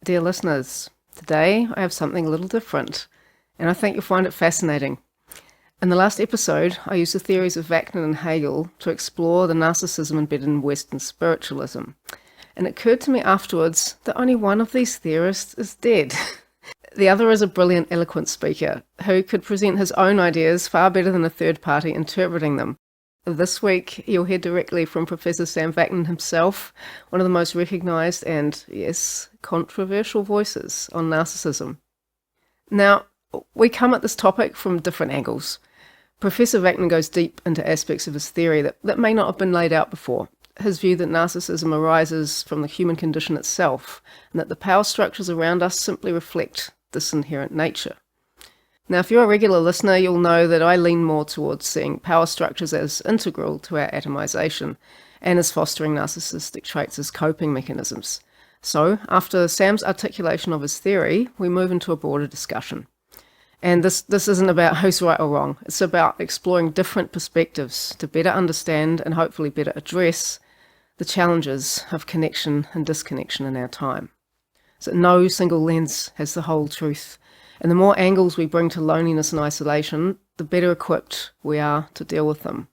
Dear listeners, today I have something a little different, and I think you'll find it fascinating. In the last episode, I used the theories of Vaknin and Hegel to explore the narcissism embedded in Western spiritualism. And it occurred to me afterwards that only one of these theorists is dead. The other is a brilliant, eloquent speaker who could present his own ideas far better than a third party interpreting them. This week, you'll hear directly from Professor Sam Vaknin himself, one of the most recognised and, yes, controversial voices on narcissism. Now, we come at this topic from different angles. Professor Vaknin goes deep into aspects of his theory that may not have been laid out before. His view that narcissism arises from the human condition itself, and that the power structures around us simply reflect this inherent nature. Now, if you're a regular listener, you'll know that I lean more towards seeing power structures as integral to our atomization and as fostering narcissistic traits as coping mechanisms. So, after Sam's articulation of his theory, we move into a broader discussion. And this isn't about who's right or wrong. It's about exploring different perspectives to better understand and hopefully better address the challenges of connection and disconnection in our time. So no single lens has the whole truth. And the more angles we bring to loneliness and isolation, the better equipped we are to deal with them.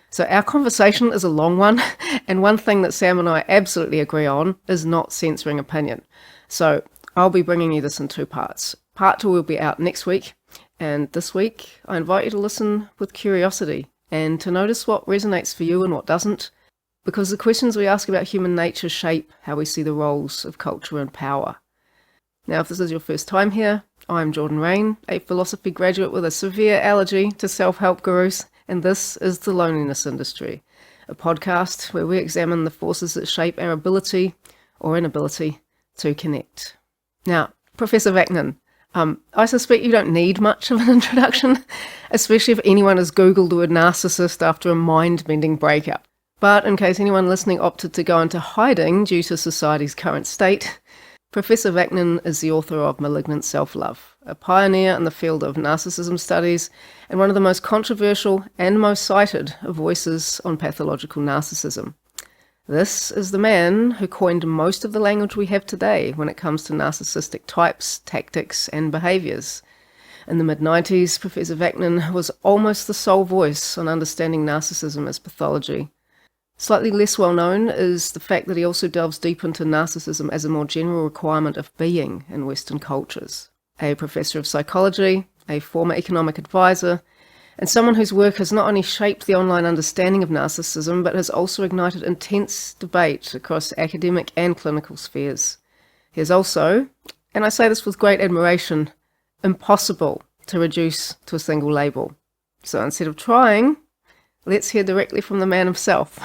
So our conversation is a long one, and one thing that Sam and I absolutely agree on is not censoring opinion. So I'll be bringing you this in two parts. Part 2 will be out next week, and this week I invite you to listen with curiosity and to notice what resonates for you and what doesn't, because the questions we ask about human nature shape how we see the roles of culture and power. Now, if this is your first time here, I'm Jordan Rain, a philosophy graduate with a severe allergy to self-help gurus, and this is The Loneliness Industry, a podcast where we examine the forces that shape our ability or inability to connect. Now, Professor Vaknin, I suspect you don't need much of an introduction, especially if anyone has Googled the word narcissist after a mind-bending breakup. But in case anyone listening opted to go into hiding due to society's current state, Professor Vaknin is the author of Malignant Self Love, a pioneer in the field of narcissism studies and one of the most controversial and most cited of voices on pathological narcissism. This is the man who coined most of the language we have today when it comes to narcissistic types, tactics and behaviours. In the mid-90s, Professor Vaknin was almost the sole voice on understanding narcissism as pathology. Slightly less well known is the fact that he also delves deep into narcissism as a more general requirement of being in Western cultures. A professor of psychology, a former economic advisor, and someone whose work has not only shaped the online understanding of narcissism, but has also ignited intense debate across academic and clinical spheres. He is also, and I say this with great admiration, impossible to reduce to a single label. So instead of trying, let's hear directly from the man himself.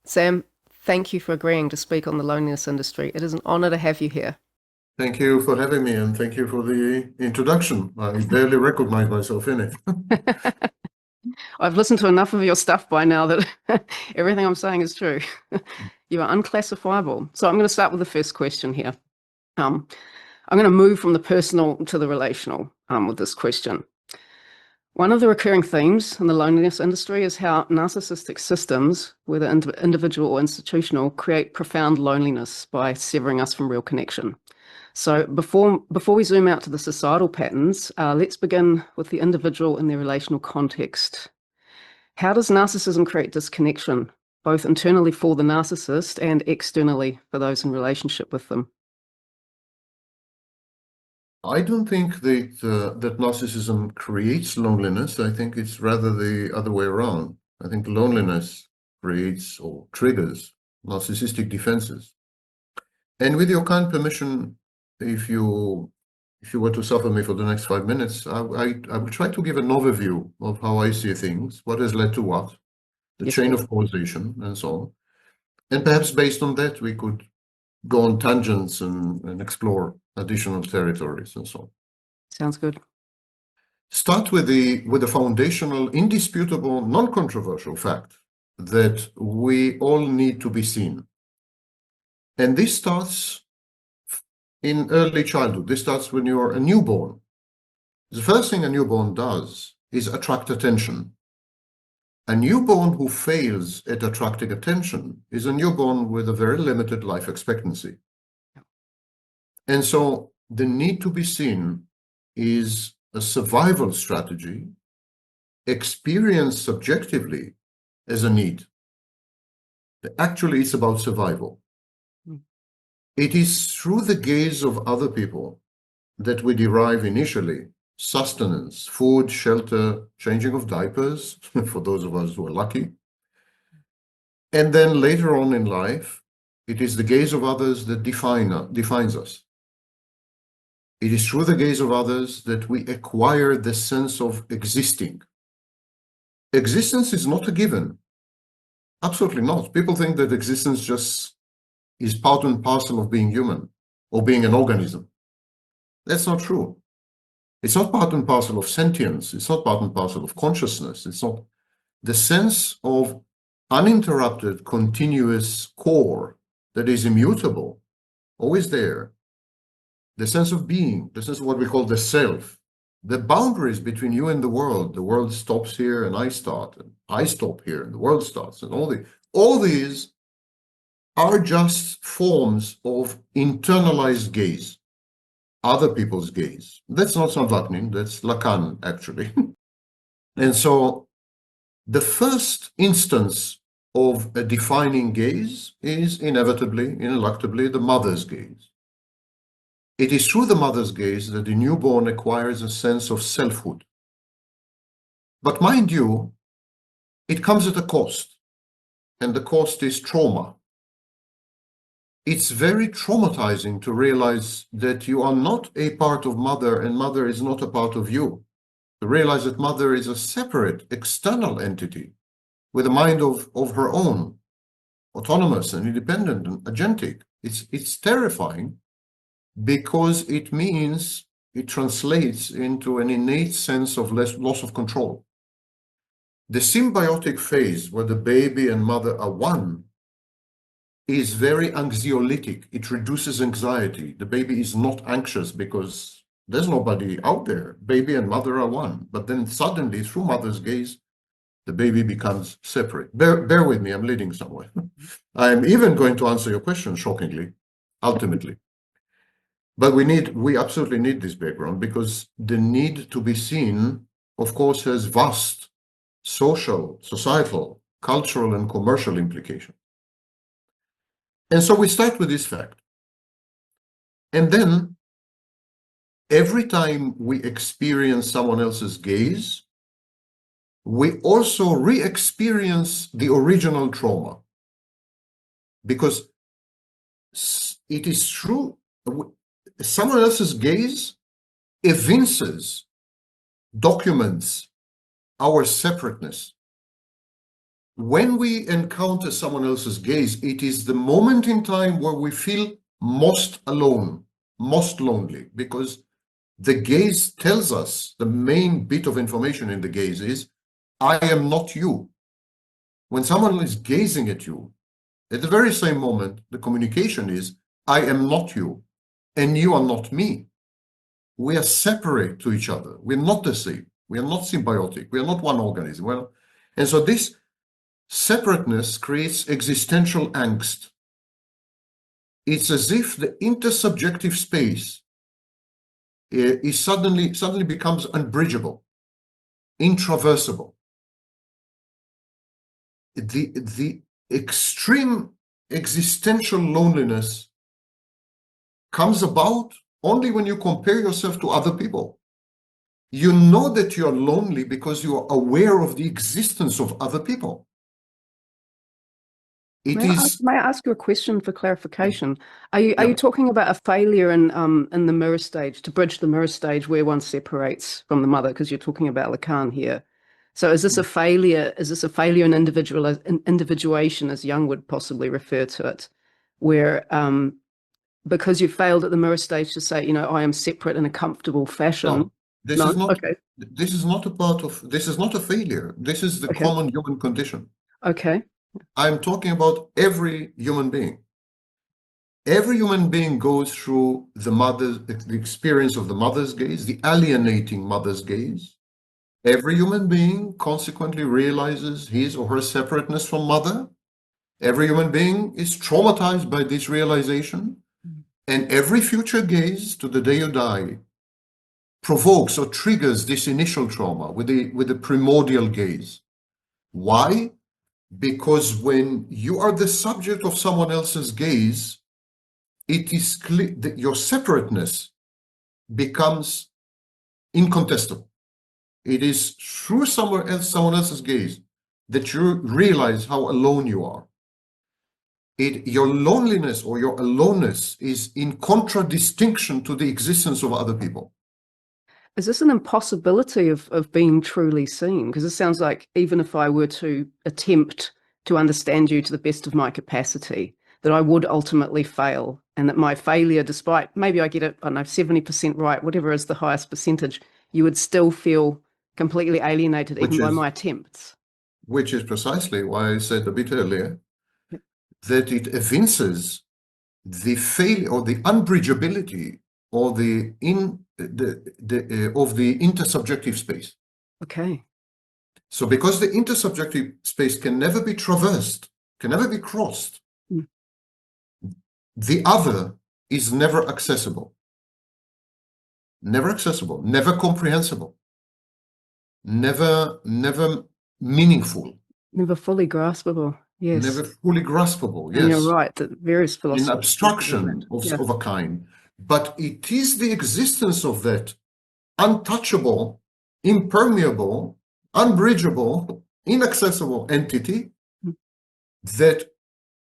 Sam, thank you for agreeing to speak on the loneliness industry. It is an honour to have you here. Thank you for having me, and thank you for the introduction. I barely recognize myself in it. I've listened to enough of your stuff by now that everything I'm saying is true. You are unclassifiable. So I'm going to start with the first question here. I'm going to move from the personal to the relational with this question. One of the recurring themes in the loneliness industry is how narcissistic systems, whether individual or institutional, create profound loneliness by severing us from real connection. So before we zoom out to the societal patterns, let's begin with the individual in their relational context. How does narcissism create disconnection, both internally for the narcissist and externally for those in relationship with them? I don't think that narcissism creates loneliness. I think it's rather the other way around. I think loneliness creates or triggers narcissistic defenses. And with your kind permission, if you were to suffer me for the next 5 minutes, I will try to give an overview of how I see things, what has led to what, the chain of causation, and so on. And perhaps based on that, we could go on tangents and explore additional territories and so on. Sounds good. Start with the foundational, indisputable, non-controversial fact that we all need to be seen. And this starts in early childhood. This starts when you're a newborn. The first thing a newborn does is attract attention. A newborn who fails at attracting attention is a newborn with a very limited life expectancy. And so the need to be seen is a survival strategy experienced subjectively as a need. Actually, it's about survival. It is through the gaze of other people that we derive initially sustenance, food, shelter, changing of diapers, for those of us who are lucky. And then later on in life, it is the gaze of others that defines us. It is through the gaze of others that we acquire the sense of existing. Existence is not a given. Absolutely not. People think that existence just is part and parcel of being human or being an organism. That's not true. It's not part and parcel of sentience. It's not part and parcel of consciousness. It's not the sense of uninterrupted, continuous core that is immutable, always there. The sense of being, the sense of what we call the self, the boundaries between you and the world stops here and I start, and I stop here and the world starts, and all these are just forms of internalized gaze, other people's gaze. That's not Sam Vaknin, that's Lacan, actually. And so the first instance of a defining gaze is ineluctably, the mother's gaze. It is through the mother's gaze that the newborn acquires a sense of selfhood. But mind you, it comes at a cost, and the cost is trauma. It's very traumatizing to realize that you are not a part of mother and mother is not a part of you. To realize that mother is a separate, external entity with a mind of her own, autonomous and independent and agentic. It's terrifying because it means it translates into an innate sense of loss of control. The symbiotic phase where the baby and mother are one is very anxiolytic. It reduces anxiety. The baby is not anxious because there's nobody out there. Baby and mother are one. But then suddenly, through mother's gaze, the baby becomes separate. Bear with me, I'm leading somewhere. I'm even going to answer your question, shockingly, ultimately. But we absolutely need this background because the need to be seen, of course, has vast social, societal, cultural, and commercial implications. And so we start with this fact. And then every time we experience someone else's gaze, we also re-experience the original trauma. Because it is true, someone else's gaze evinces, documents our separateness. When we encounter someone else's gaze, it is the moment in time where we feel most alone, most lonely, because the gaze tells us, the main bit of information in the gaze is, I am not you. When someone is gazing at you, at the very same moment, the communication is, I am not you, and you are not me. We are separate to each other. We're not the same. We are not symbiotic. We are not one organism. And so this separateness creates existential angst. It's as if the intersubjective space is suddenly becomes unbridgeable, intraversible. The extreme existential loneliness comes about only when you compare yourself to other people. You know that you're lonely because you are aware of the existence of other people. May I ask you a question for clarification? Are you talking about a failure in the mirror stage, to bridge the mirror stage where one separates from the mother? Because you're talking about Lacan here. So is this a failure? Is this a failure in individuation, as Jung would possibly refer to it, where because you failed at the mirror stage to say, I am separate in a comfortable fashion? No, this is not. Okay. This is not a part of. This is not a failure. This is the common human condition. Okay. I'm talking about every human being. Every human being goes through the experience of the mother's gaze, the alienating mother's gaze. Every human being consequently realizes his or her separateness from mother. Every human being is traumatized by this realization. And every future gaze to the day you die provokes or triggers this initial trauma with the primordial gaze. Why? Because when you are the subject of someone else's gaze, it is clear that your separateness becomes incontestable. It is through someone else's gaze that you realize how alone you are. Your loneliness or your aloneness is in contradistinction to the existence of other people. Is this an impossibility of being truly seen? Because it sounds like even if I were to attempt to understand you to the best of my capacity, that I would ultimately fail, and that my failure, despite maybe I get it, I don't know, 70% right, whatever is the highest percentage, you would still feel completely alienated even by my attempts. Which is precisely why I said a bit earlier Yep. that it evinces the failure or the unbridgeability or of the intersubjective space. Okay. So because the intersubjective space can never be traversed, can never be crossed, the other is never accessible, never comprehensible, never meaningful, Never fully graspable. Yes. never fully graspable. Yes. And you're right, that various philosophers. In abstraction of a kind. But it is the existence of that untouchable, impermeable, unbridgeable, inaccessible entity that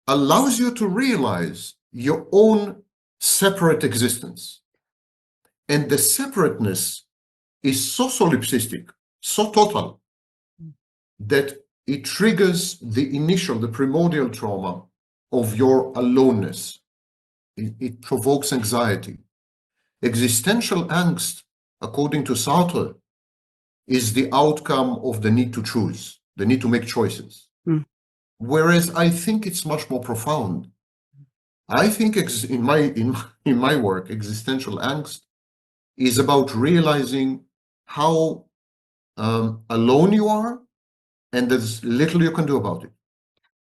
allows you to realize your own separate existence. And the separateness is so solipsistic, so total, that it triggers the primordial trauma of your aloneness. It provokes anxiety. Existential angst, according to Sartre, is the outcome of the need to choose, the need to make choices. Whereas I think it's much more profound. I think in my work, existential angst is about realizing how alone you are, and there's little you can do about it.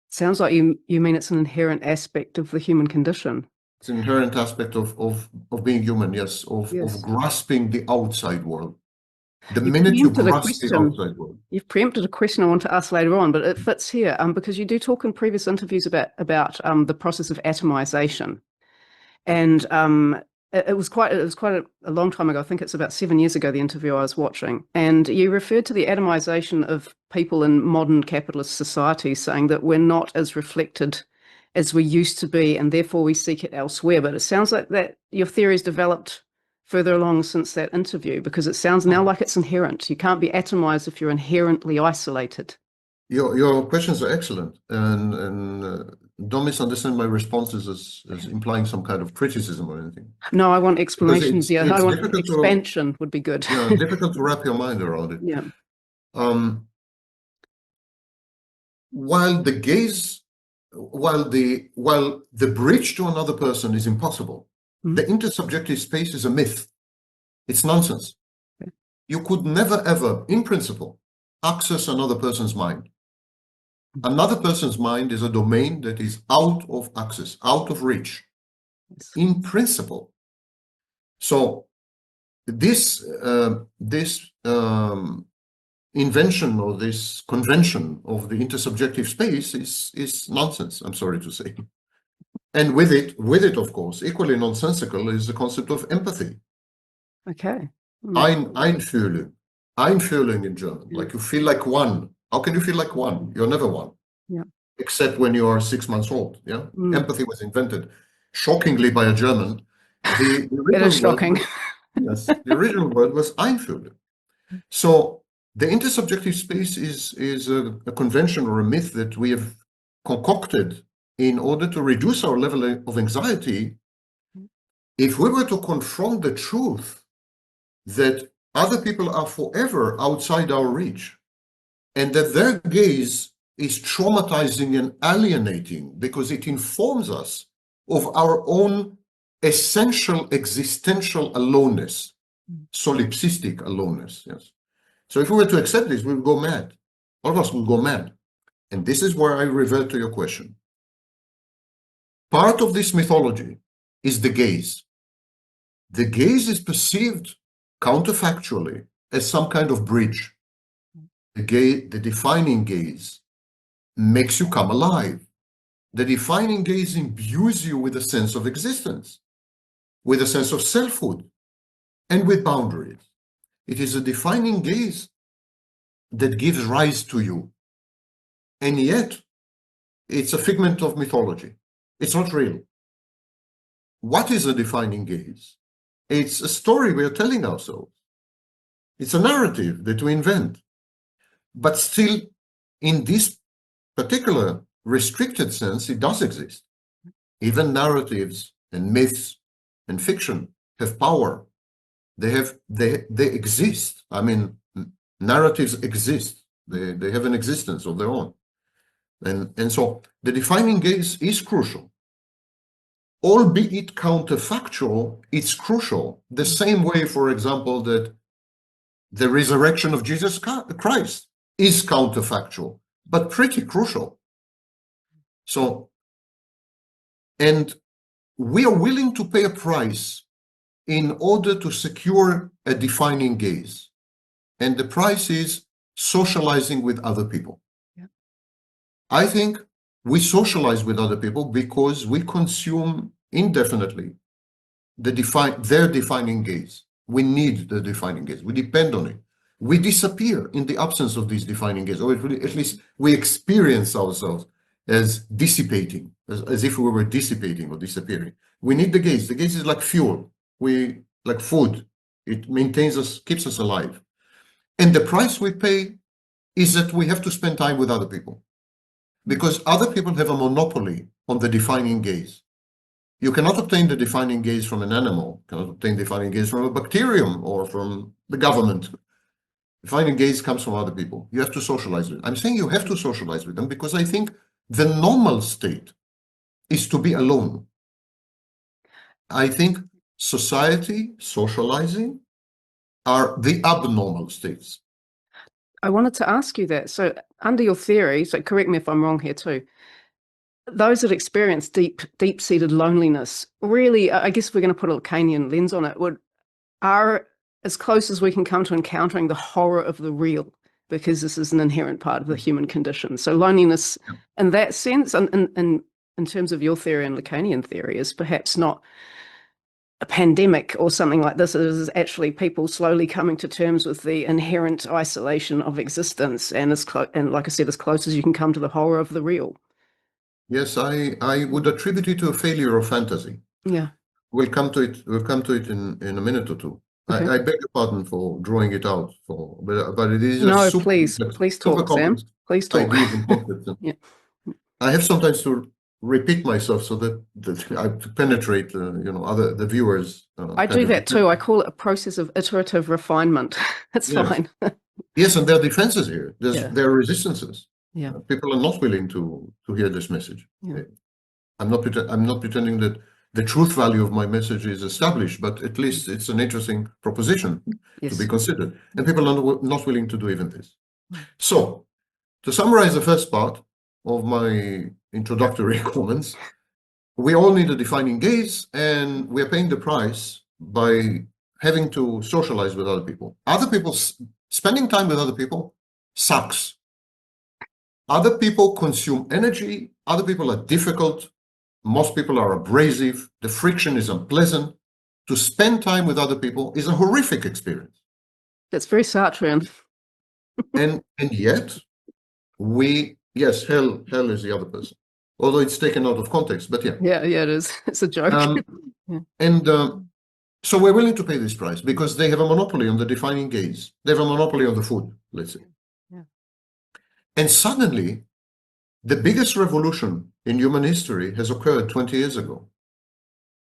Sounds like you mean it's an inherent aspect of the human condition. It's an inherent aspect of being human, yes, of grasping the outside world. The minute you grasp the outside world. You've preempted a question I want to ask later on, but it fits here because you do talk in previous interviews about the process of atomization, and it was quite a long time ago. I think it's about 7 years ago, the interview I was watching, and you referred to the atomization of people in modern capitalist societies, saying that we're not as reflected as we used to be, and therefore we seek it elsewhere. But it sounds like that your theory's developed further along since that interview, because it sounds now like it's inherent. You can't be atomized if you're inherently isolated. Your questions are excellent, and don't misunderstand my responses as implying some kind of criticism or anything. No, I want explanations. I want expansion would be good. Yeah, difficult to wrap your mind around it. Yeah. While the bridge to another person is impossible, the intersubjective space is a myth. It's nonsense. Okay. You could never, ever, in principle, access another person's mind. Another person's mind is a domain that is out of access, out of reach, in principle. So this invention or this convention of the intersubjective space is nonsense, I'm sorry to say. And with it, of course, equally nonsensical is the concept of empathy. Okay. Einfühlen in German, like you feel like one. How can you feel like one? You're never one. Yeah. Except when you are 6 months old. Yeah. Empathy was invented shockingly by a German. The It is shocking. Yes, the original word was Einfühlen. So the intersubjective space is a convention or a myth that we have concocted in order to reduce our level of anxiety. If we were to confront the truth that other people are forever outside our reach, and that their gaze is traumatizing and alienating because it informs us of our own essential existential aloneness, solipsistic aloneness. Yes. So if we were to accept this, we would go mad. All of us would go mad. And this is where I revert to your question. Part of this mythology is the gaze. The gaze is perceived counterfactually as some kind of bridge. The defining gaze makes you come alive. The defining gaze imbues you with a sense of existence, with a sense of selfhood, and with boundaries. It is a defining gaze that gives rise to you. And yet, it's a figment of mythology. It's not real. What is a defining gaze? It's a story we are telling ourselves. It's a narrative that we invent. But still, in this particular restricted sense, it does exist. Even narratives and myths and fiction have power. They exist. I mean, narratives exist. They have an existence of their own. And so the defining gaze is crucial. Albeit counterfactual, it's crucial. The same way, for example, that the resurrection of Jesus Christ is counterfactual, but pretty crucial. So, and we are willing to pay a price in order to secure a defining gaze. And the price is socializing with other people. Yeah. I think we socialize with other people because we consume indefinitely their defining gaze. We need the defining gaze. We depend on it. We disappear in the absence of these defining gaze, or at least we experience ourselves as dissipating, as if we were dissipating or disappearing. We need the gaze. The gaze is like fuel. Like food. It maintains us, keeps us alive. And the price we pay is that we have to spend time with other people, because other people have a monopoly on the defining gaze. You cannot obtain the defining gaze from an animal, you cannot obtain defining gaze from a bacterium or from the government. Defining gaze comes from other people. You have to socialize with them. I'm saying you have to socialize with them because I think the normal state is to be alone. I think society, socializing, are the abnormal states. I wanted to ask you that. So under your theory, so correct me if I'm wrong here too, those that experience deep-seated loneliness, really, I guess we're going to put a Lacanian lens on it, are as close as we can come to encountering the horror of the real, because this is an inherent part of the human condition. So loneliness in that sense, and in terms of your theory and Lacanian theory, is perhaps not a pandemic or something like this. It is actually people slowly coming to terms with the inherent isolation of existence, and like I said, as close as you can come to the horror of the real. Yes, I would attribute it to a failure of fantasy. Yeah. We'll come to it in a minute or two. Okay. I beg your pardon for drawing it out, but it is no, a super please talk, Sam. Please talk. Ideas and concepts. Yeah. I have sometimes to repeat myself so that I penetrate, the viewers. I do that too. I call it a process of iterative refinement. It's fine. Yes, and there are defenses here. There are resistances. Yeah. People are not willing to hear this message. Yeah. I'm not pretending that the truth value of my message is established, but at least it's an interesting proposition to be considered. And people are not willing to do even this. So, to summarize the first part of my introductory comments, we all need a defining gaze, and we're paying the price by having to socialize with other people. Spending time with other people sucks. Other people consume energy. Other people are difficult. Most people are abrasive. The friction is unpleasant. To spend time with other people is a horrific experience. That's very Sartrean. and yet, hell is the other person. Although it's taken out of context, but yeah. Yeah, it is. It's a joke. So we're willing to pay this price because they have a monopoly on the defining gaze. They have a monopoly on the food, let's say. Yeah. And suddenly, the biggest revolution in human history has occurred 20 years ago.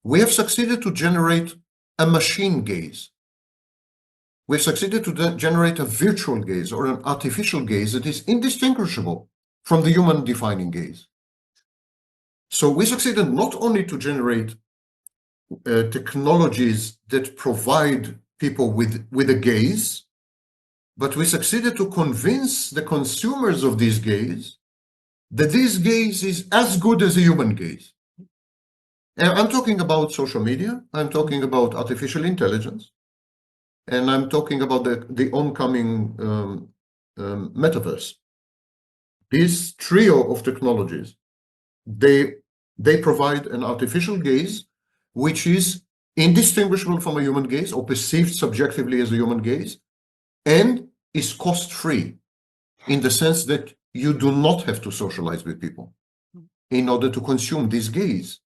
We have succeeded to generate a machine gaze. We've succeeded to generate a virtual gaze or an artificial gaze that is indistinguishable from the human defining gaze. So we succeeded not only to generate technologies that provide people with a gaze, but we succeeded to convince the consumers of this gaze that this gaze is as good as a human gaze. And I'm talking about social media, I'm talking about artificial intelligence, and I'm talking about the oncoming metaverse. This trio of technologies, they provide an artificial gaze, which is indistinguishable from a human gaze or perceived subjectively as a human gaze, and is cost-free in the sense that you do not have to socialize with people in order to consume this gaze.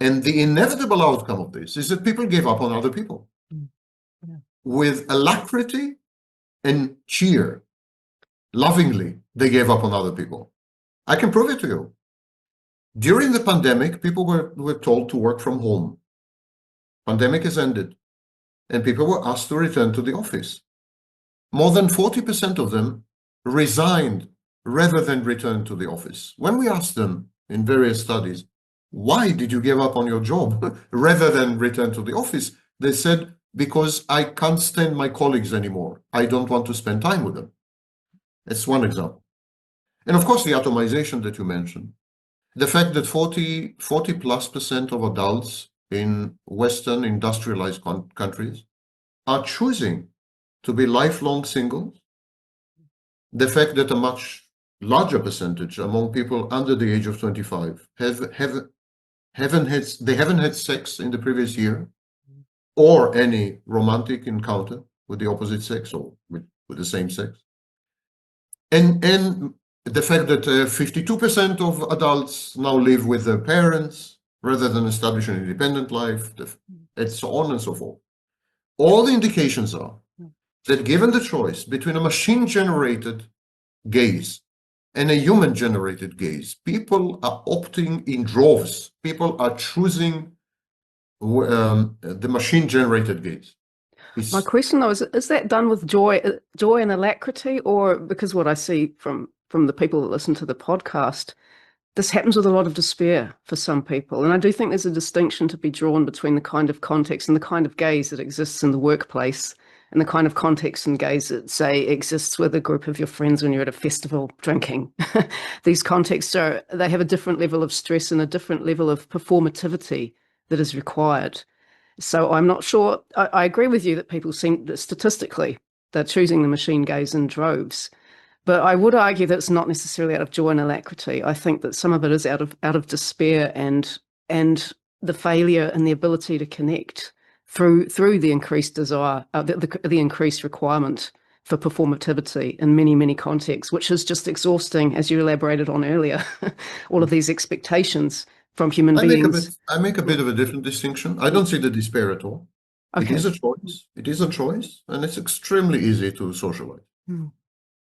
And the inevitable outcome of this is that people give up on other people with alacrity and cheer. Lovingly, they gave up on other people. I can prove it to you. During the pandemic, people were told to work from home. Pandemic has ended, and people were asked to return to the office. More than 40% of them resigned rather than return to the office. When we asked them in various studies, why did you give up on your job rather than return to the office? They said, because I can't stand my colleagues anymore. I don't want to spend time with them. That's one example. And of course, the atomization that you mentioned, the fact that 40+% of adults in Western industrialized countries are choosing to be lifelong singles, the fact that a much larger percentage among people under the age of 25 haven't had sex in the previous year or any romantic encounter with the opposite sex or with the same sex. And the fact that 52% of adults now live with their parents rather than establish an independent life, and so on and so forth. All the indications are that given the choice between a machine-generated gaze and a human-generated gaze, people are opting in droves. People are choosing the machine-generated gaze. My question though is that done with joy and alacrity, or because what I see from the people that listen to the podcast, this happens with a lot of despair for some people. And I do think there's a distinction to be drawn between the kind of context and the kind of gaze that exists in the workplace and the kind of context and gaze that, say, exists with a group of your friends when you're at a festival drinking. These contexts they have a different level of stress and a different level of performativity that is required. So I'm not sure. I agree with you that people seem that statistically they're choosing the machine gaze in droves. But I would argue that it's not necessarily out of joy and alacrity. I think that some of it is out of despair and the failure and the ability to connect through the increased desire, the increased requirement for performativity in many contexts, which is just exhausting, as you elaborated on earlier. All of these expectations from human beings. I make a bit of a different distinction. I don't see the despair at all. Okay. It is a choice. It is a choice, and it's extremely easy to socialize.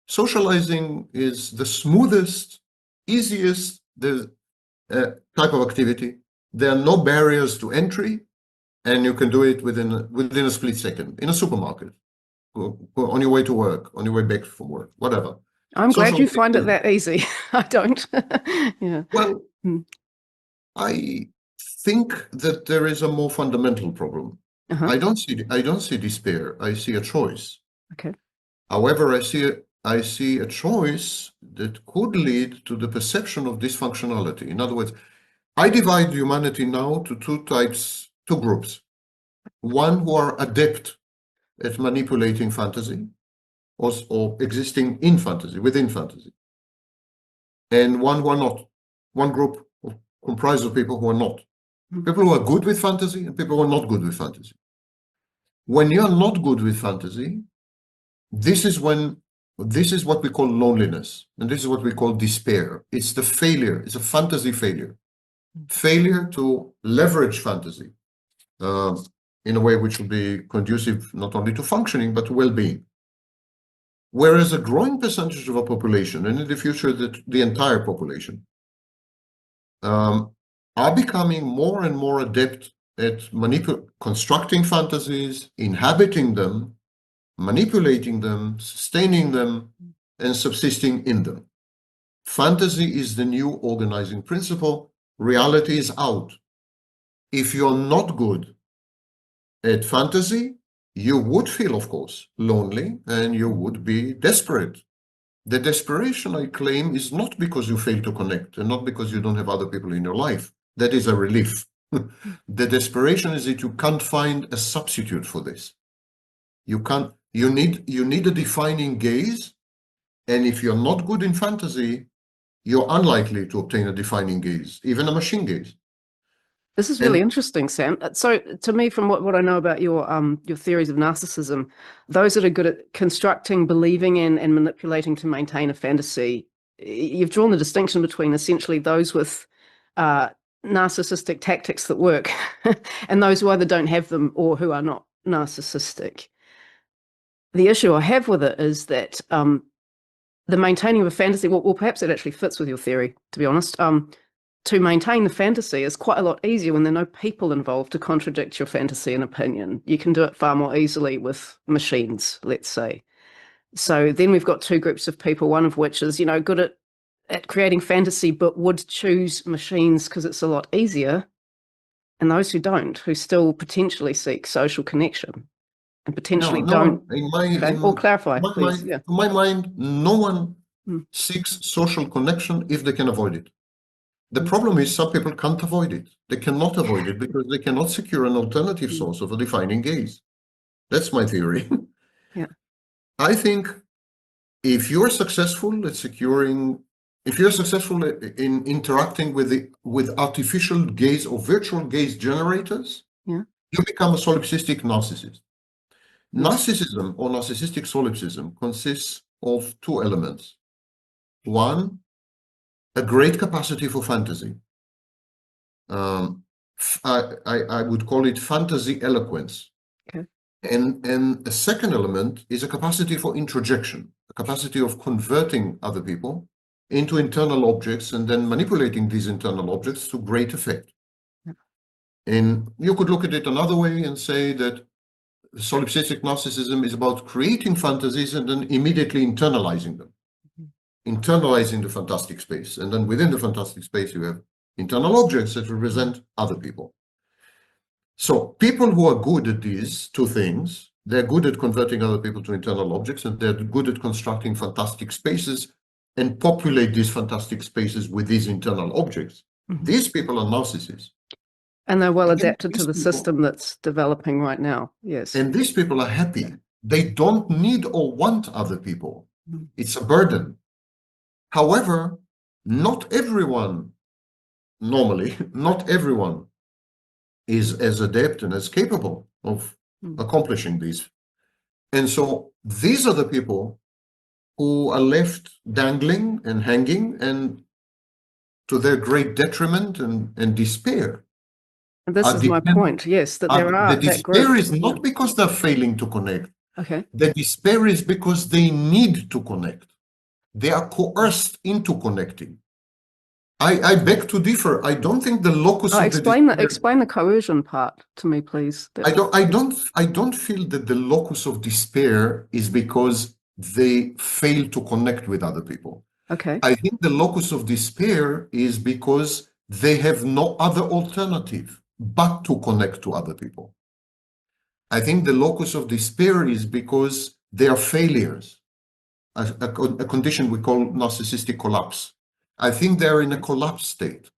Socializing is the smoothest, easiest type of activity. There are no barriers to entry, and you can do it within a split second in a supermarket, on your way to work, on your way back from work, whatever. I'm glad you find it that easy. I don't. Yeah. Well, I think that there is a more fundamental problem. I don't see despair. I see a choice. Okay. However, I see a choice that could lead to the perception of dysfunctionality. In other words, I divide humanity now to two groups. One who are adept at manipulating fantasy or existing in fantasy, within fantasy. And one who are not. One group comprised of people who are not. People who are good with fantasy and people who are not good with fantasy. When you are not good with fantasy, this is what we call loneliness, and this is what we call despair. It's the failure. It's a fantasy failure. Failure to leverage fantasy in a way which will be conducive not only to functioning, but to well-being. Whereas a growing percentage of our population, and in the future the entire population, are becoming more and more adept at constructing fantasies, inhabiting them, manipulating them, sustaining them, and subsisting in them. Fantasy is the new organizing principle. Reality is out. If you're not good at fantasy, you would feel, of course, lonely, and you would be desperate. The desperation, I claim, is not because you fail to connect and not because you don't have other people in your life. That is a relief. The desperation is that you can't find a substitute for this. You need a defining gaze, and if you're not good in fantasy, you're unlikely to obtain a defining gaze, even a machine gaze. This is really interesting, Sam. So, to me, from what I know about your theories of narcissism, those that are good at constructing, believing in, and manipulating to maintain a fantasy, you've drawn the distinction between essentially those with narcissistic tactics that work and those who either don't have them or who are not narcissistic. The issue I have with it is that the maintaining of a fantasy, well, perhaps it actually fits with your theory, to be honest. To maintain the fantasy is quite a lot easier when there are no people involved to contradict your fantasy and opinion. You can do it far more easily with machines, let's say. So then we've got two groups of people, one of which is, good at creating fantasy, but would choose machines because it's a lot easier. And those who don't, who still potentially seek social connection and potentially don't. Or clarify, please. To my mind, no one seeks social connection if they can avoid it. The problem is some people can't avoid it. They cannot avoid it because they cannot secure an alternative source of a defining gaze. That's my theory. Yeah. I think if you're successful in interacting with artificial gaze or virtual gaze generators, you become a solipsistic narcissist. Narcissism or narcissistic solipsism consists of two elements. One, a great capacity for fantasy. I would call it fantasy eloquence. Okay. And a second element is a capacity for introjection, a capacity of converting other people into internal objects and then manipulating these internal objects to great effect. Yeah. And you could look at it another way and say that solipsistic narcissism is about creating fantasies and then immediately internalizing them. Internalizing the fantastic space. And then within the fantastic space, you have internal objects that represent other people. So people who are good at these two things, they're good at converting other people to internal objects, and they're good at constructing fantastic spaces and populate these fantastic spaces with these internal objects. These people are narcissists. And they're well adapted to the system that's developing right now. Yes. And these people are happy. They don't need or want other people. It's a burden. However, not everyone is as adept and as capable of accomplishing these. And so these are the people who are left dangling and hanging, and to their great detriment and despair. And this is my point, yes, that there are the despair is not because they're failing to connect. Okay. The despair is because they need to connect. They are coerced into connecting. I beg to differ. I don't think the locus of explain the coercion part to me, please. I don't feel that the locus of despair is because they fail to connect with other people. Okay. I think the locus of despair is because they have no other alternative but to connect to other people. I think the locus of despair is because they are failures, a condition we call narcissistic collapse. I think they're in a collapse state.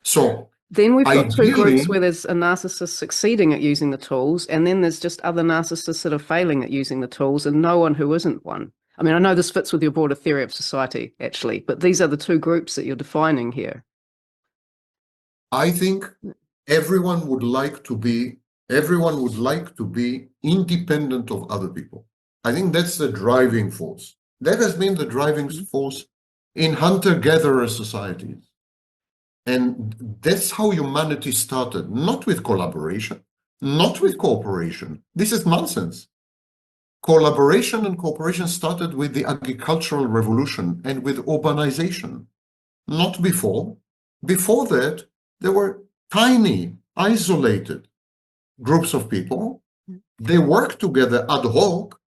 So then we've got two groups where there's a narcissist succeeding at using the tools, and then there's just other narcissists that are failing at using the tools, and no one who isn't one. I mean, I know this fits with your broader theory of society, actually, but these are the two groups that you're defining here. I think everyone would like to be independent of other people. I think that's the driving force. That has been the driving force in hunter-gatherer societies. And that's how humanity started, not with collaboration, not with cooperation. This is nonsense. Collaboration and cooperation started with the agricultural revolution and with urbanization, not before. Before that, there were tiny, isolated groups of people. They worked together ad hoc,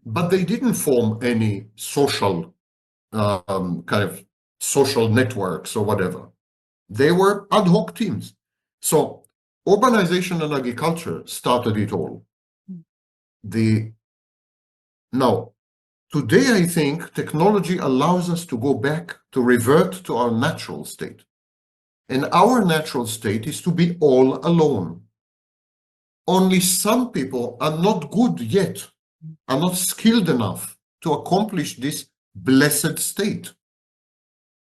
but they didn't form any social kind of social networks or whatever. They were ad hoc teams. So urbanization and agriculture started it all. Now, today I think technology allows us to go back, to revert to our natural state. And our natural state is to be all alone. Only some people are not good yet, are not skilled enough to accomplish this blessed state.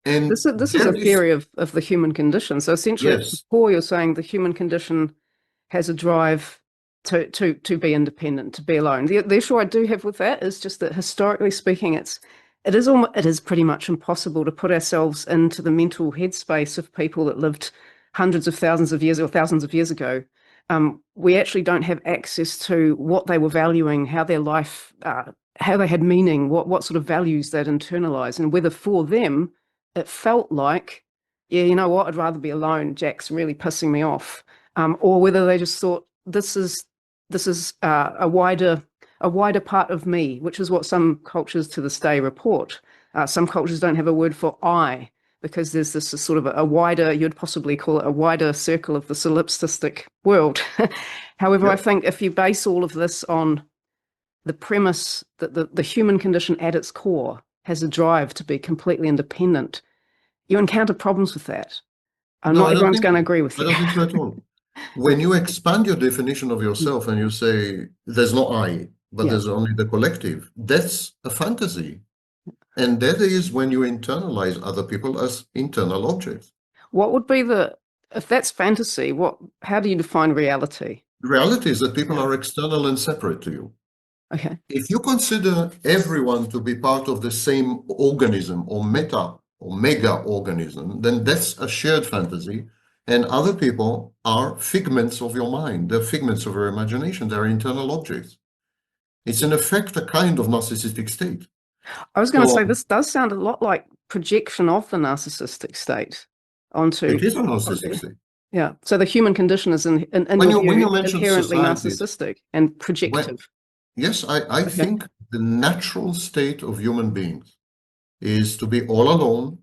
And This is a there is, theory of the human condition. So essentially, at the yes, core, you're saying the human condition has a drive to be independent, to be alone. The issue I do have with that is just that historically speaking, it is pretty much impossible to put ourselves into the mental headspace of people that lived hundreds of thousands of years or thousands of years ago. We actually don't have access to what they were valuing, how their life, how they had meaning, what sort of values they'd internalized, and whether for them it felt like, yeah, you know what, I'd rather be alone. Jack's really pissing me off, or whether they just thought this is a wider part of me, which is what some cultures to this day report. Some cultures don't have a word for I, because there's this sort of a wider, you'd possibly call it a wider circle of the solipsistic world. However, I yep. think if you base all of this on the premise that the human condition at its core has a drive to be completely independent, you encounter problems with that. No, Not everyone's going to agree with I you. don't think so at all. When you expand your definition of yourself and you say there's no I, but Yeah. there's only the collective, that's a fantasy. And that is when you internalize other people as internal objects. What would be if that's fantasy, how do you define reality? The reality is that people are external and separate to you. Okay. If you consider everyone to be part of the same organism or mega organism, then that's a shared fantasy. And other people are figments of your mind. They're figments of your imagination. They're internal objects. It's in effect a kind of narcissistic state. I was going to say, So this does sound a lot like projection of the narcissistic state onto. it is a narcissistic state. Yeah. So the human condition is in When your you view, mention inherently societies, narcissistic and projective. yes, I Okay. think the natural state of human beings is to be all alone,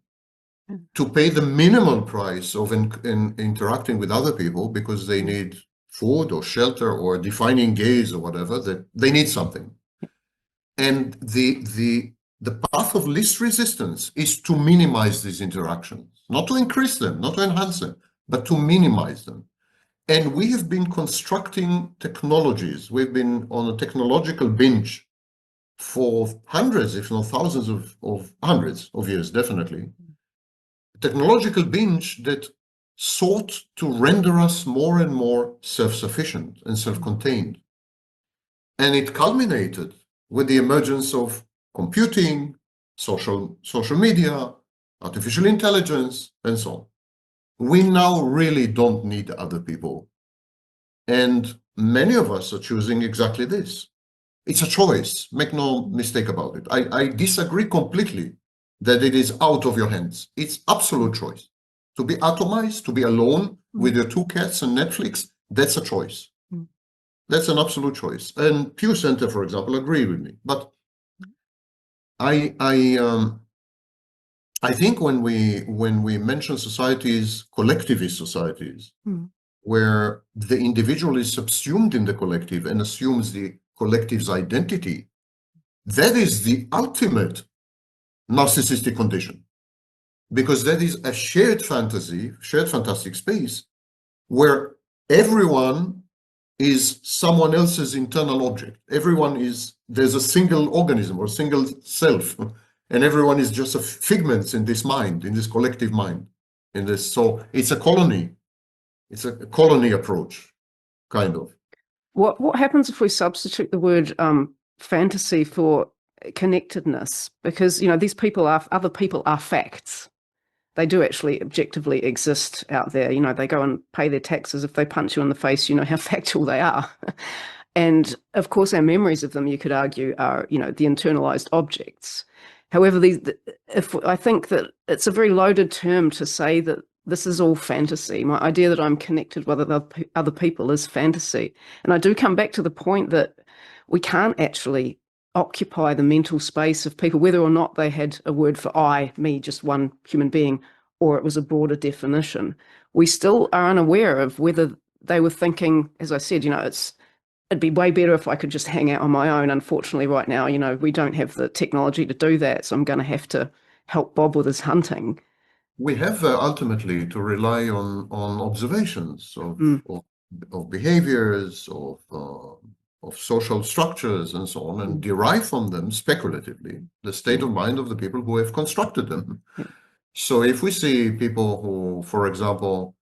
to pay the minimal price of interacting with other people because they need food or shelter or a defining gaze or whatever, that they need something. And the path of least resistance is to minimize these interactions, not to increase them, not to enhance them, but to minimize them. And we have been constructing technologies. We've been on a technological binge for hundreds, if not thousands of hundreds of years, definitely. Technological binge that sought to render us more and more self-sufficient and self-contained. And it culminated with the emergence of computing, social media, artificial intelligence, and so on. We now really don't need other people. And many of us are choosing exactly this. It's a choice, make no mistake about it. I disagree completely that it is out of your hands. It's absolute choice. To be atomized, to be alone with your two cats and Netflix, that's a choice. That's an absolute choice. And Pew Center, for example, agree with me. But I think when we mention societies, collectivist societies, where the individual is subsumed in the collective and assumes the collective's identity, that is the ultimate narcissistic condition, because that is a shared fantasy, shared fantastic space where everyone is someone else's internal object. There's a single organism or single self, and everyone is just a figment in this mind, in this collective mind. So it's a colony. It's a colony approach, kind of. What happens if we substitute the word fantasy for connectedness? Because these other people are facts. They do actually objectively exist out there. They go and pay their taxes. If they punch you in the face, you know how factual they are. And of course, our memories of them, you could argue, are the internalized objects. However, I think that it's a very loaded term to say that this is all fantasy. My idea that I'm connected with other people is fantasy. And I do come back to the point that we can't actually occupy the mental space of people, whether or not they had a word for I, me, just one human being, or it was a broader definition. We still are unaware of whether they were thinking, as I said, it'd be way better if I could just hang out on my own. Unfortunately, right now, we don't have the technology to do that, so I'm going to have to help Bob with his hunting. we have ultimately to rely on observations Mm. of behaviors, of social structures and so on, and derive from them speculatively the state of mind of the people who have constructed them. Yeah. So if we see people who, for example,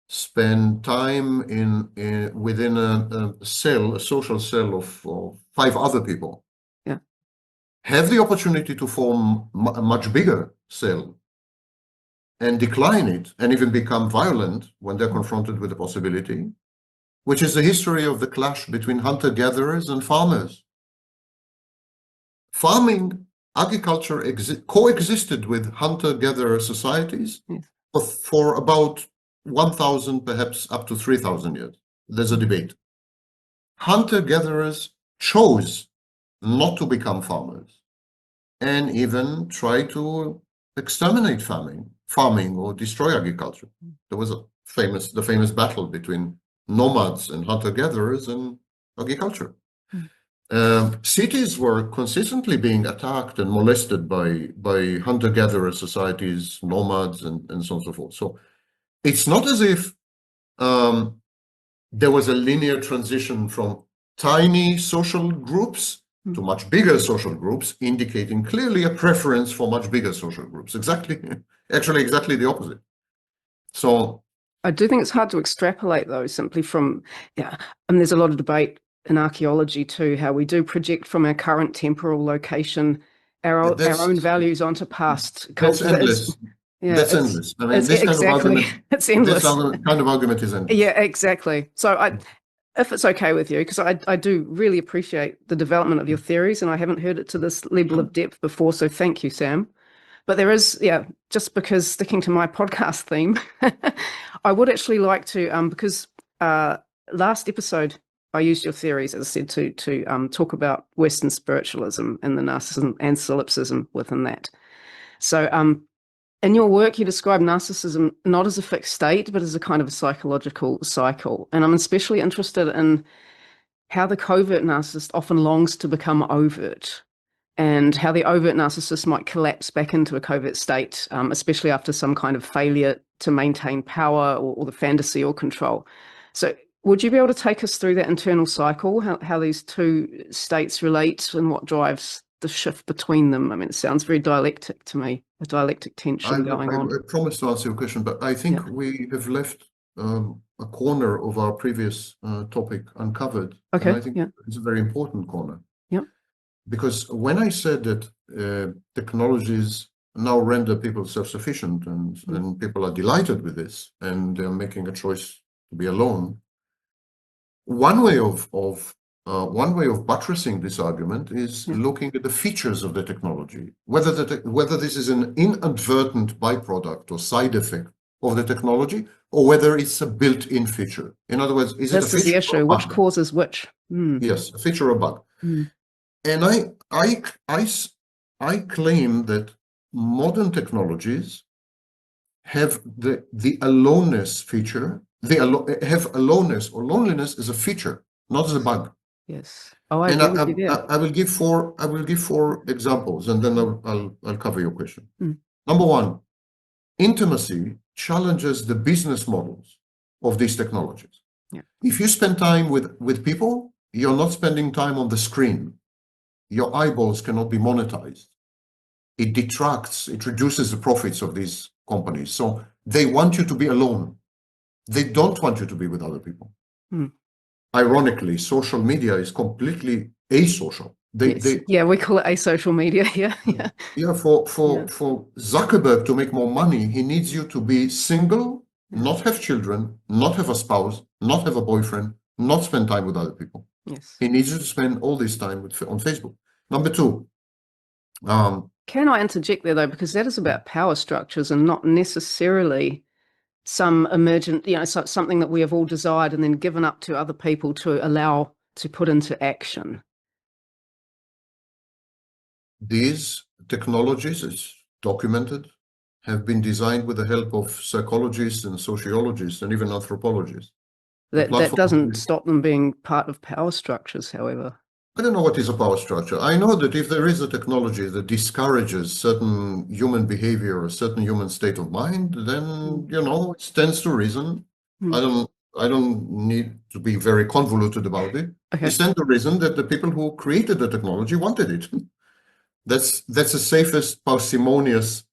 spend time within a cell, a social cell of 5 other people, Yeah. have the opportunity to form a much bigger cell and decline it and even become violent when they're confronted with the possibility, which is the history of the clash between hunter-gatherers and farmers. Farming, agriculture coexisted with hunter-gatherer societies Yes. for about 1,000, perhaps up to 3,000 years. There's a debate. Hunter-gatherers chose not to become farmers and even try to exterminate farming or destroy agriculture. There was the famous battle between nomads and hunter-gatherers and agriculture. Cities were consistently being attacked and molested by hunter-gatherer societies, nomads, and so on and so forth. So it's not as if there was a linear transition from tiny social groups to much bigger social groups, indicating clearly a preference for much bigger social groups. Actually exactly the opposite. So I do think it's hard to extrapolate, though, simply from, and there's a lot of debate in archaeology too, how we do project from our current temporal location our own values onto past cultures. That's endless. That's endless. I mean, this kind of argument, it's endless. This kind of argument is endless. Yeah, exactly. So if it's okay with you, because I do really appreciate the development of your theories, and I haven't heard it to this level of depth before, so thank you, Sam. But there is, just because sticking to my podcast theme, I would actually like to, because last episode I used your theories, as I said, to talk about Western spiritualism and the narcissism and solipsism within that. So in your work, you describe narcissism not as a fixed state, but as a kind of a psychological cycle. And I'm especially interested in how the covert narcissist often longs to become overt, and how the overt narcissist might collapse back into a covert state, especially after some kind of failure to maintain power or the fantasy or control. So would you be able to take us through that internal cycle, how these two states relate and what drives the shift between them? I mean, it sounds very dialectic to me, a dialectic tension going on. I promise to answer your question, but I think we have left a corner of our previous topic uncovered. Okay. And I think it's a very important corner. Yeah. Because when I said that technologies now render people self-sufficient and people are delighted with this and they're making a choice to be alone, one way of buttressing this argument is looking at the features of the technology, whether this is an inadvertent byproduct or side effect of the technology, or whether it's a built-in feature. In other words, is it a feature? This is the issue. Which causes which? Yes, a feature or bug. And I claim that modern technologies have the aloneness feature. They have aloneness or loneliness as a feature, not as a bug. Yes. Oh, I agree with you there. I will give four examples, and then I'll cover your question. Number one, intimacy challenges the business models of these technologies. If you spend time with people, you're not spending time on the screen. Your eyeballs cannot be monetized. It detracts, it reduces the profits of these companies. So they want you to be alone. They don't want you to be with other people. Ironically, social media is completely asocial. We call it asocial media. For Zuckerberg to make more money, he needs you to be single, not have children, not have a spouse, not have a boyfriend, not spend time with other people. He needs you to spend all this time on Facebook. Number two. Can I interject there, though, because that is about power structures and not necessarily some emergent, something that we have all desired and then given up to other people to allow to put into action. These technologies, it's documented, have been designed with the help of psychologists and sociologists and even anthropologists. That doesn't stop them being part of power structures, however. I don't know what is a power structure. I know that if there is a technology that discourages certain human behavior or certain human state of mind, then, it stands to reason. I don't need to be very convoluted about it. Okay. It stands to reason that the people who created the technology wanted it. That's the safest, parsimonious,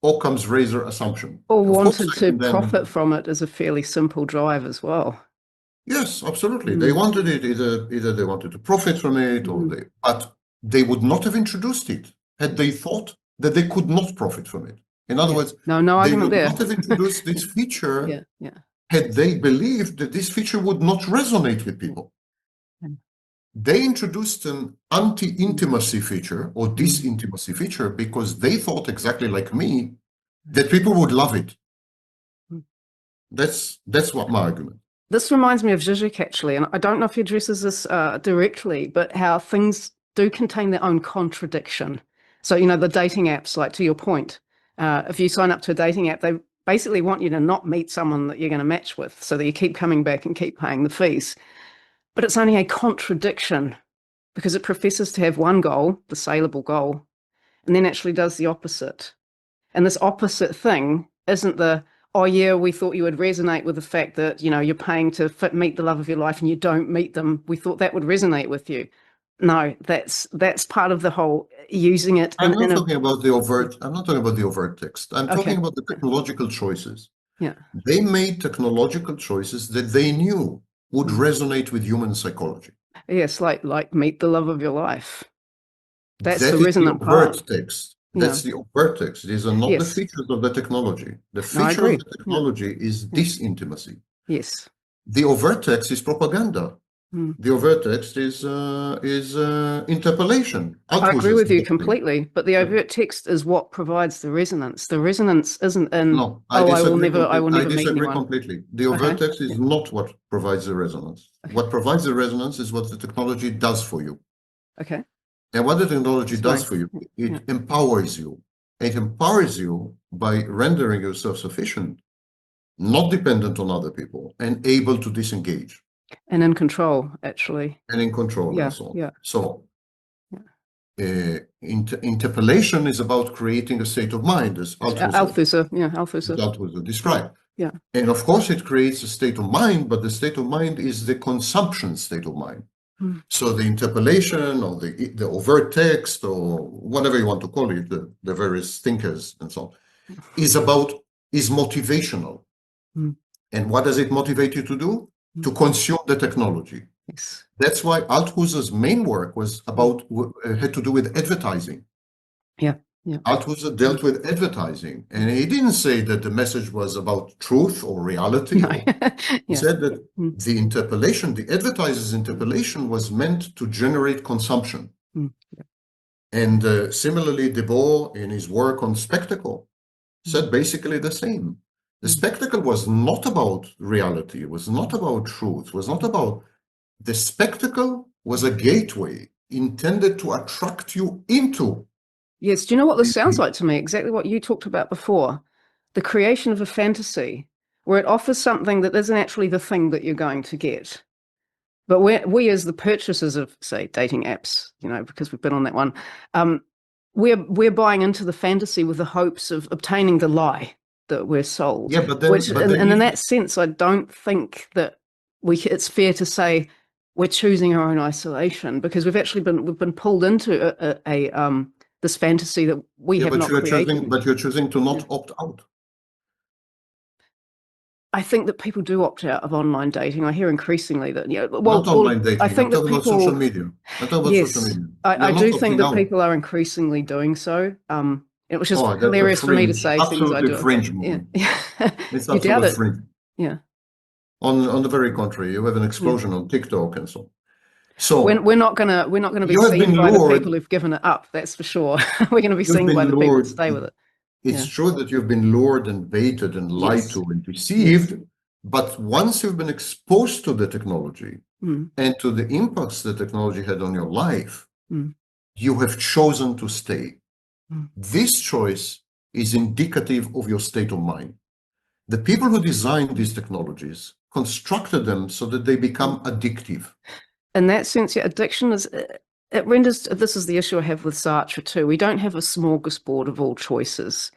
Occam's razor assumption. Or Of course, wanted to profit from it as a fairly simple drive as well. Yes, absolutely. They wanted it, either they wanted to profit from it, but they would not have introduced it had they thought that they could not profit from it. In other words, no they argument would there. not have introduced this feature Yeah. had they believed that this feature would not resonate with people. They introduced an anti-intimacy feature or disintimacy feature because they thought, exactly like me, that people would love it. That's what my argument. This reminds me of Zizek, actually, and I don't know if he addresses this directly, but how things do contain their own contradiction. So, the dating apps, like to your point, if you sign up to a dating app, they basically want you to not meet someone that you're going to match with so that you keep coming back and keep paying the fees. But it's only a contradiction because it professes to have one goal, the saleable goal, and then actually does the opposite. And this opposite thing isn't oh yeah, we thought you would resonate with the fact that, you're paying to meet the love of your life and you don't meet them. We thought that would resonate with you. No, that's part of the whole using it. I'm not talking about the overt text. I'm talking about the technological choices. Yeah. They made technological choices that they knew would resonate with human psychology. Yes, like meet the love of your life. That's the resonant part. Text. That's the overt text. These are not the features of the technology. The feature of the technology is disintimacy. Yes. The overt text is propaganda. The overt text is interpolation. I agree with you completely, but the overt text is what provides the resonance. The resonance isn't in, I will never meet anyone. I disagree completely. The overt text is not what provides the resonance. What provides the resonance is what the technology does for you. Okay. And what the technology does for you, it empowers you. It empowers you by rendering you self-sufficient, not dependent on other people, and able to disengage. And in control, actually. And in control and so on. Yeah. So, interpellation is about creating a state of mind, as Althusser described. Yeah. And of course, it creates a state of mind, but the state of mind is the consumption state of mind. So the interpellation or the overt text or whatever you want to call it, the various thinkers and so on, is motivational. And what does it motivate you to do? To consume the technology. Yes. That's why Althusser's main work had to do with advertising. Yeah. Althusser dealt with advertising, and he didn't say that the message was about truth or reality. No. He said that the interpellation, the advertiser's interpellation, was meant to generate consumption. And similarly, Debord, in his work on spectacle, said basically the same. The spectacle was not about reality, it was not about truth, it was not about... The spectacle was a gateway intended to attract you into... Yes, do you know what this sounds like to me? Exactly what you talked about before. The creation of a fantasy where it offers something that isn't actually the thing that you're going to get. But we as the purchasers of, say, dating apps, because we've been on that one, we're buying into the fantasy with the hopes of obtaining the lie that we're sold. Yeah, but then... and in that sense, I don't think that it's fair to say we're choosing our own isolation, because we've been pulled into this fantasy that we have not created. But you're choosing to not opt out. I think that people do opt out of online dating. I hear incringly that, not online dating. I think I'm talking about social media. I do think that people are increasingly doing so. Which is hilarious for me to say. Absolutely fringe movement. It's absolutely fringe. Yeah. On the very contrary, you have an explosion on TikTok and so on. So we're not gonna be seen by the people who've given it up. That's for sure. We're going to be seen by the people who stay with it. It's true that you've been lured and baited and lied to and deceived, but once you've been exposed to the technology and to the impacts the technology had on your life, you have chosen to stay. This choice is indicative of your state of mind. The people who designed these technologies constructed them so that they become addictive. In that sense, addiction it renders, this is the issue I have with Sartre too. We don't have a smorgasbord of all choices.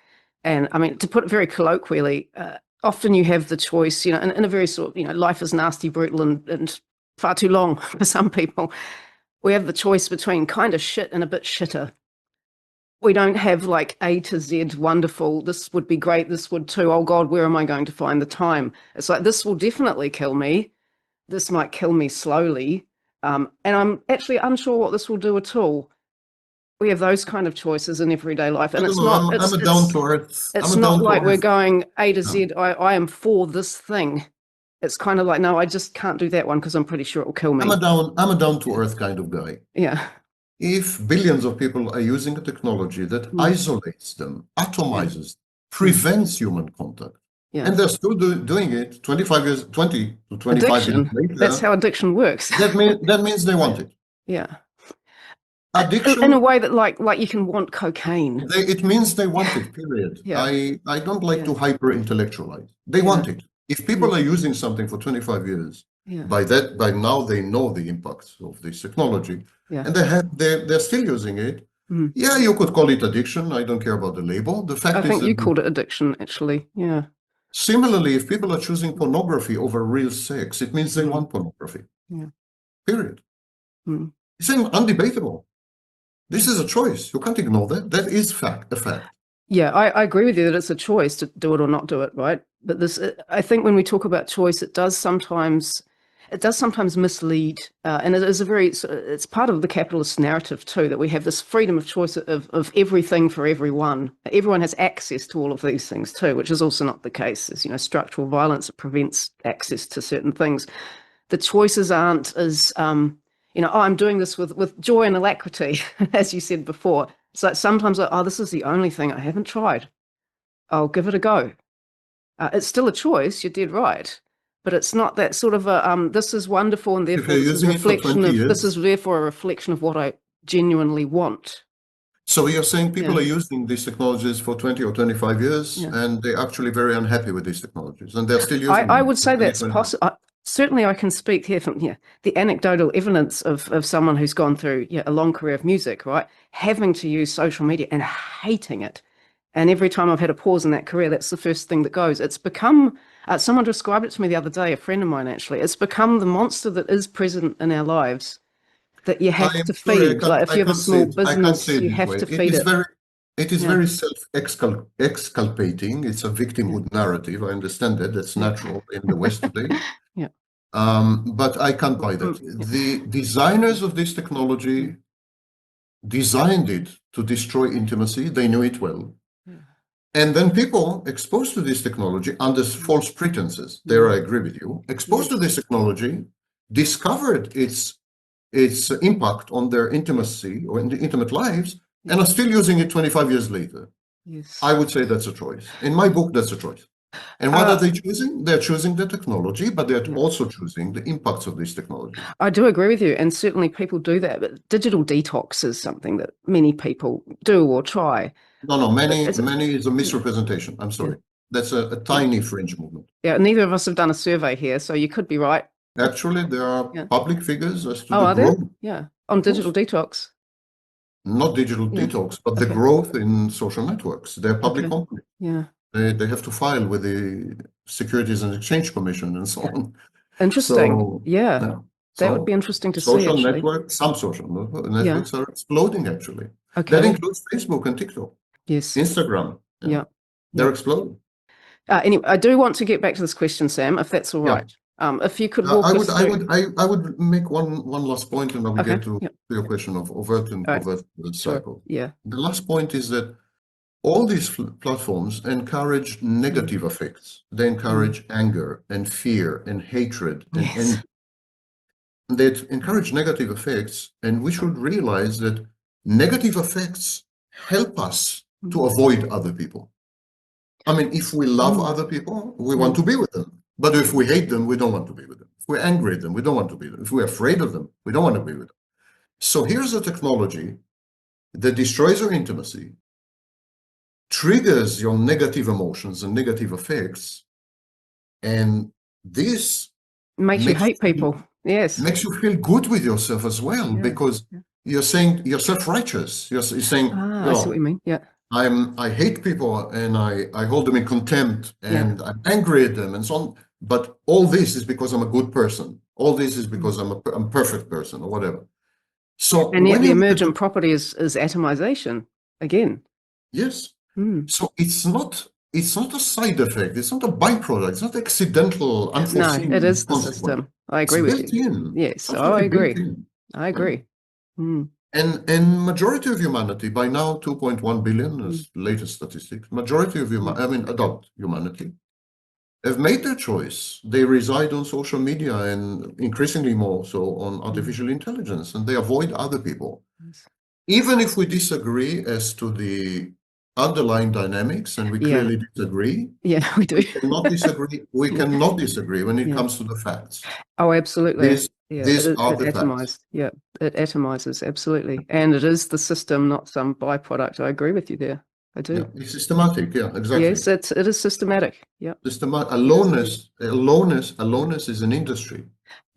And I mean, to put it very colloquially, often you have the choice, in a very sort of, life is nasty, brutal, and far too long for some people. We have the choice between kind of shit and a bit shitter. We don't have like A to Z, wonderful, this would be great, this would too, oh God, where am I going to find the time? It's like, this will definitely kill me. This might kill me slowly. And I'm actually unsure what this will do at all. We have those kind of choices in everyday life. And I don't know, I'm a down to earth. It's not like we're going A to Z, I am for this thing. It's kind of like, no, I just can't do that one because I'm pretty sure it will kill me. I'm a down to earth kind of guy. Yeah. If billions of people are using a technology that isolates them, atomizes, prevents human contact, and they're still doing it 25 years, 20 to 25 years later. That's how addiction works. That means they want it. Yeah. Addiction, in a way that like you can want cocaine. It means they want it, period. Yeah. I don't like to hyper intellectualize. They want it. If people are using something for 25 years, by now they know the impacts of this technology, and they're still using it. Yeah, you could call it addiction. I don't care about the label. The fact is, I think you called it addiction, actually. Yeah. Similarly, if people are choosing pornography over real sex, it means they want pornography. Yeah. Period. It's undebatable. This is a choice. You can't ignore that. That is a fact. Yeah, I agree with you that it's a choice to do it or not do it, right? But I think when we talk about choice, it does sometimes mislead, and it is it's part of the capitalist narrative too, that we have this freedom of choice of everything for everyone. Everyone has access to all of these things too, which is also not the case. There's, structural violence that prevents access to certain things. The choices aren't as, I'm doing this with joy and alacrity, as you said before. It's like sometimes, this is the only thing I haven't tried. I'll give it a go. It's still a choice, you're dead right. But it's not that sort of this is wonderful and therefore this is therefore a reflection of what I genuinely want. So you're saying people are using these technologies for 20 or 25 years and they're actually very unhappy with these technologies and they're still using them. I would say that's possible. Certainly I can speak here from the anecdotal evidence of someone who's gone through a long career of music, right? Having to use social media and hating it. And every time I've had a pause in that career, that's the first thing that goes. It's become, someone described it to me the other day, a friend of mine actually, it's become the monster that is present in our lives that you have to feed. Like if you have a small business, you have to feed it. It is very self-exculpating. It's a victimhood narrative. I understand that. That's natural in the West today. But I can't buy that. The designers of this technology designed it to destroy intimacy. They knew it well. And then people exposed to this technology under false pretenses, there I agree with you, exposed to this technology, discovered its impact on their intimacy or in the intimate lives, and are still using it 25 years later. Yes. I would say that's a choice. In my book, that's a choice. And what are they choosing? They're choosing the technology, but they're also choosing the impacts of this technology. I do agree with you, and certainly people do that, but digital detox is something that many people do or try. No, many is a misrepresentation. I'm sorry. That's a tiny fringe movement. Yeah, neither of us have done a survey here, so you could be right. Actually, there are public figures as to the growth. Yeah, on digital detox. Not digital detox, but the growth in social networks. They're public companies. Yeah. They have to file with the Securities and Exchange Commission and so on. Interesting. That would be interesting to see. Some social networks are exploding, actually. That includes Facebook and TikTok. Yes. Instagram. They're exploding. Anyway, I do want to get back to this question, Sam, if that's all right. If you could walk us through. I would make one last point, and I will get to your question of overt and covert cycle. Yeah. The last point is that all these platforms encourage negative effects. They encourage anger and fear and hatred and envy. They encourage negative effects, and we should realize that negative effects help us to avoid other people. I mean, if we love other people, we want to be with them. But if we hate them, we don't want to be with them. If we're angry at them, we don't want to be with them. If we're afraid of them, we don't want to be with them. So here's a technology that destroys your intimacy, triggers your negative emotions and negative effects, and this makes you hate people. Yes. Makes you feel good with yourself as well, because you're saying you're self-righteous. You're saying, I see what you mean. Yeah. I hate people and I hold them in contempt and I'm angry at them and so on. But all this is because I'm a good person. All this is because I'm a perfect person or whatever. So And yet when the you emergent property is atomization again. yes. So it's not a side effect. It's not a byproduct. It's not accidental, No, unforeseen it is the consequence. system. I It's agree with built you. in. Yes, I Absolutely built agree. in. I agree. And majority of humanity, by now 2.1 billion is latest statistics, majority of adult humanity, have made their choice. They reside on social media and increasingly more so on artificial intelligence, and they avoid other people. Even if we disagree as to the underlying dynamics, and we clearly disagree. Yeah, we do. We cannot disagree. We cannot disagree when it comes to the facts. Oh, absolutely. These It are the facts. atomized. Yeah, it atomizes, absolutely. And it is the system, not some byproduct. I agree with you there. I do. Yeah, it's systematic. Yeah, exactly. Yes, it is systematic. Yeah. Aloneness is an industry.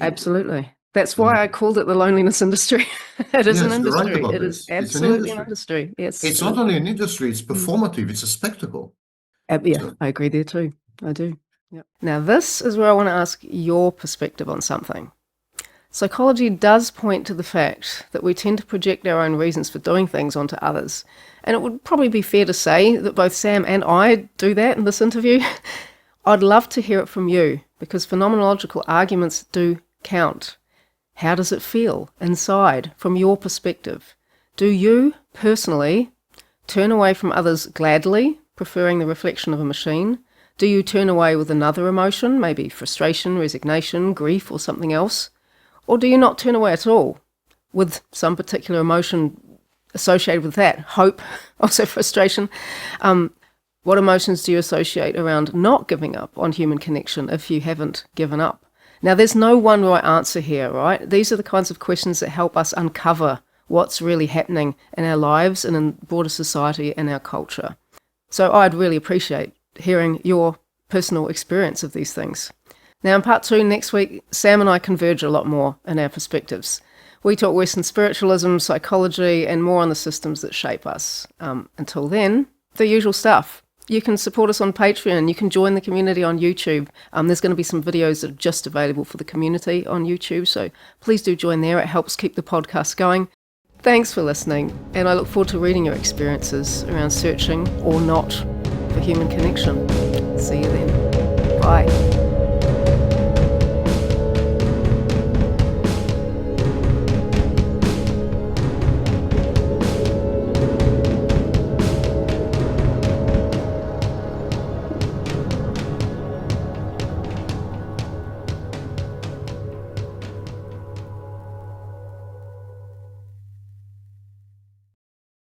Absolutely. That's why I called it the loneliness industry. It is an Yes, you're right industry. about It is this. It's an absolutely an industry. industry. Yes. It's not only an industry, it's performative, it's a spectacle. Yeah, So- I agree there too. I do. Yeah. Now, this is where I want to ask your perspective on something. Psychology does point to the fact that we tend to project our own reasons for doing things onto others. And it would probably be fair to say that both Sam and I do that in this interview. I'd love to hear it from you, because phenomenological arguments do count. How does it feel inside from your perspective? Do you, personally, turn away from others gladly, preferring the reflection of a machine? Do you turn away with another emotion, maybe frustration, resignation, grief, or something else? Or do you not turn away at all, with some particular emotion associated with that? Hope, also frustration. What emotions do you associate around not giving up on human connection if you haven't given up? Now, there's no one right answer here, right? These are the kinds of questions that help us uncover what's really happening in our lives and in broader society and our culture. So I'd really appreciate hearing your personal experience of these things. Now, in part 2 next week, Sam and I converge a lot more in our perspectives. We talk Western spiritualism, psychology, and more on the systems that shape us. Until then, the usual stuff. You can support us on Patreon. You can join the community on YouTube. There's going to be some videos that are just available for the community on YouTube, so please do join there. It helps keep the podcast going. Thanks for listening, and I look forward to reading your experiences around searching or not for human connection. See you then. Bye.